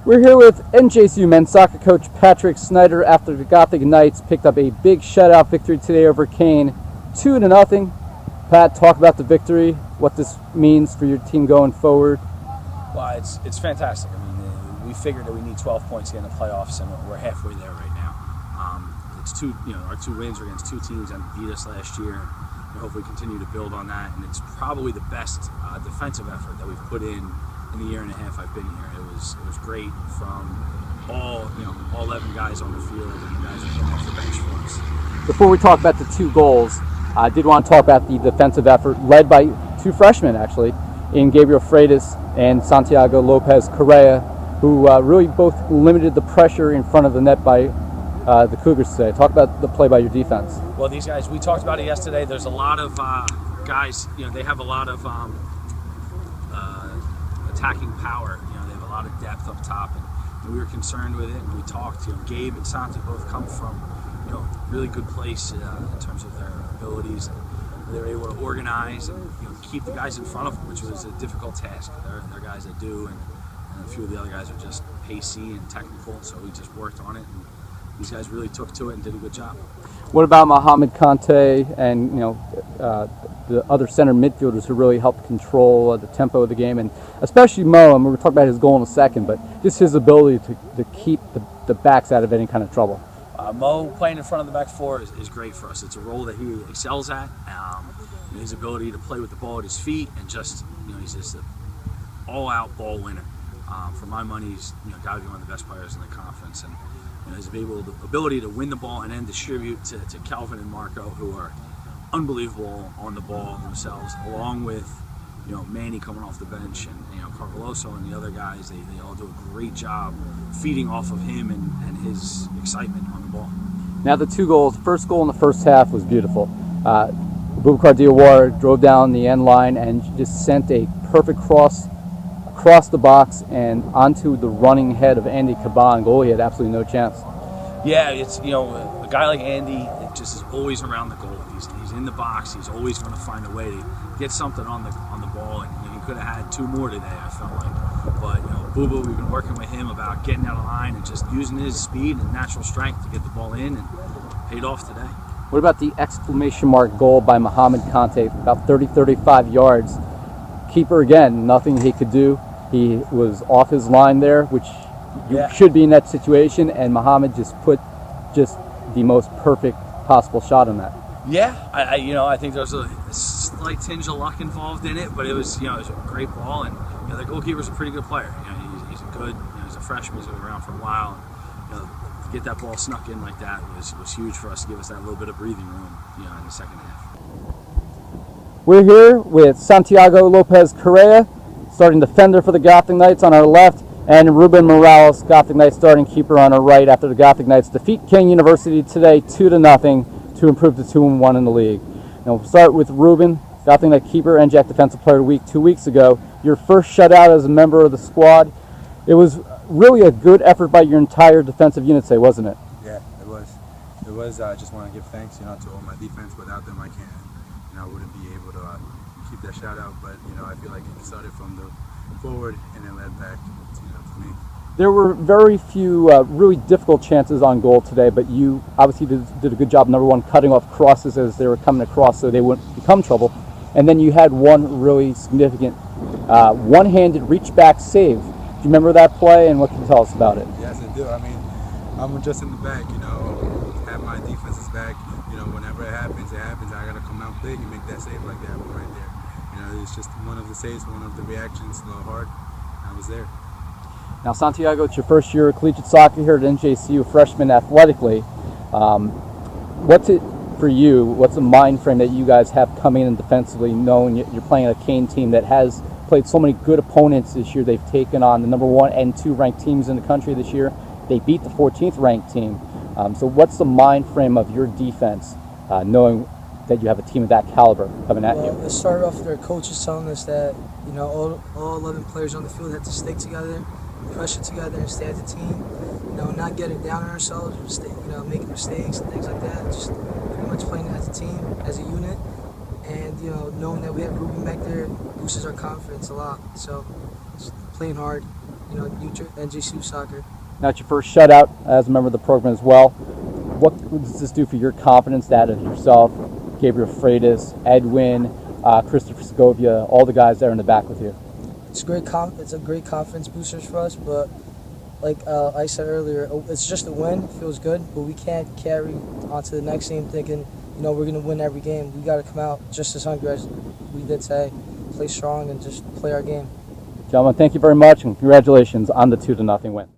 We're here with NJCU men's soccer coach Patrick Snyder after the Gothic Knights picked up a big shutout victory today over Kean, 2-0. Pat, talk about the victory, what this means for your team going forward. Well, it's fantastic. I mean, we figured that we need 12 points to get in the playoffs, and we're halfway there right now. It's our two wins are against two teams that beat us last year. We hopefully continue to build on that, and it's probably the best defensive effort that we've put in the year and a half I've been here. It was great from all 11 guys on the field and the guys who came off the bench for us. Before we talk about the two goals, I did want to talk about the defensive effort led by two freshmen, actually, in Gabriel Freitas and Santiago Lopez-Correa, who really both limited the pressure in front of the net by the Cougars today. Talk about the play by your defense. Well, these guys, we talked about it yesterday. There's a lot of guys, they have a lot of attacking power. They have a lot of depth up top, and we were concerned with it, and we talked. Gabe and Santi both come from really good place in terms of their abilities. They were able to organize and keep the guys in front of them, which was a difficult task. They're guys that do, and a few of the other guys are just pacey and technical, so we just worked on it, and these guys really took to it and did a good job. What about Mohamed Kante and the other center midfielders who really helped control the tempo of the game, and especially Mo? And we're going to talk about his goal in a second, but just his ability to keep the backs out of any kind of trouble. Mo playing in front of the back four is great for us. It's a role that he excels at. His ability to play with the ball at his feet, and just he's just an all-out ball winner. For my money, he's got to be one of the best players in the conference, and his ability to win the ball and then distribute to Calvin and Marco, who are unbelievable on the ball themselves, along with Manny coming off the bench, and Carveloso and the other guys. They all do a great job feeding off of him and his excitement on the ball. Now the two goals. First goal in the first half was beautiful. Boubacar Diawara drove down the end line and just sent a perfect cross across the box and onto the running head of Andy Caban. Goal, he had absolutely no chance. Yeah, it's a guy like Andy just is always around the goal. He's in the box. He's always going to find a way to get something on the ball. And he could have had two more today, I felt like. But Booba, we've been working with him about getting down the line and just using his speed and natural strength to get the ball in, and paid off today. What about the exclamation mark goal by Mohamed Kante, about 30-35 yards? Keeper again, nothing he could do. He was off his line there, which you should be in that situation, and Mohamed just put the most perfect possible shot on that. Yeah, I think there's a slight tinge of luck involved in it, but it was it was a great ball, and the goalkeeper's a pretty good player. He's a good, he's a freshman, he's been around for a while. To get that ball snuck in like that was huge for us, to give us that little bit of breathing room, in the second half. We're here with Santiago Lopez-Correa, starting defender for the Gothic Knights on our left, and Ruben Morales, Gothic Knights starting keeper on our right, after the Gothic Knights defeat Kean University today 2-0 to improve to 2-1 in the league. Now we'll start with Ruben, Gothic Knight keeper, NJAC Defensive Player of the Week 2 weeks ago. Your first shutout as a member of the squad. It was really a good effort by your entire defensive unit today, wasn't it? Yeah, it was. It was. I just want to give thanks, to all my defense. Without them, I can't. I wouldn't be able to keep that shutout. But I feel like it started from the forward and then led back, to me. There were very few really difficult chances on goal today, but you obviously did a good job, number one, cutting off crosses as they were coming across so they wouldn't become trouble. And then you had one really significant one-handed reach-back save. Do you remember that play, and what can you tell us about it? Yes, I do. I mean, I'm just in the back, have my defense's back. Whenever it happens, I got to come out big and make that save like that one right there. It's just one of the saves, one of the reactions, a little hard. I was there. Now, Santiago, it's your first year of collegiate soccer here at NJCU, freshman athletically. What's it for you? What's the mind frame that you guys have coming in defensively, knowing you're playing a Kean team that has played so many good opponents this year? They've taken on the number 1 and 2 ranked teams in the country this year. They beat the 14th ranked team. So what's the mind frame of your defense, knowing that you have a team of that caliber coming at you? It started off with our coaches telling us that all 11 players on the field had to stick together, pressure together, and stay as a team. Not getting down on ourselves, making mistakes and things like that. Just pretty much playing as a team, as a unit, and knowing that we have Ruben back there boosted our confidence a lot. So just playing hard, NJCU soccer. Not your first shutout as a member of the program as well. What does this do for your confidence, that of yourself, Gabriel Freitas, Edwin, Christopher Segovia, all the guys that are in the back with you? It's a great confidence booster for us, but like I said earlier, it's just a win. It feels good, but we can't carry on to the next game thinking, we're going to win every game. We got to come out just as hungry as we did today, play strong, and just play our game. Gentlemen, thank you very much, and congratulations on the 2-0 win.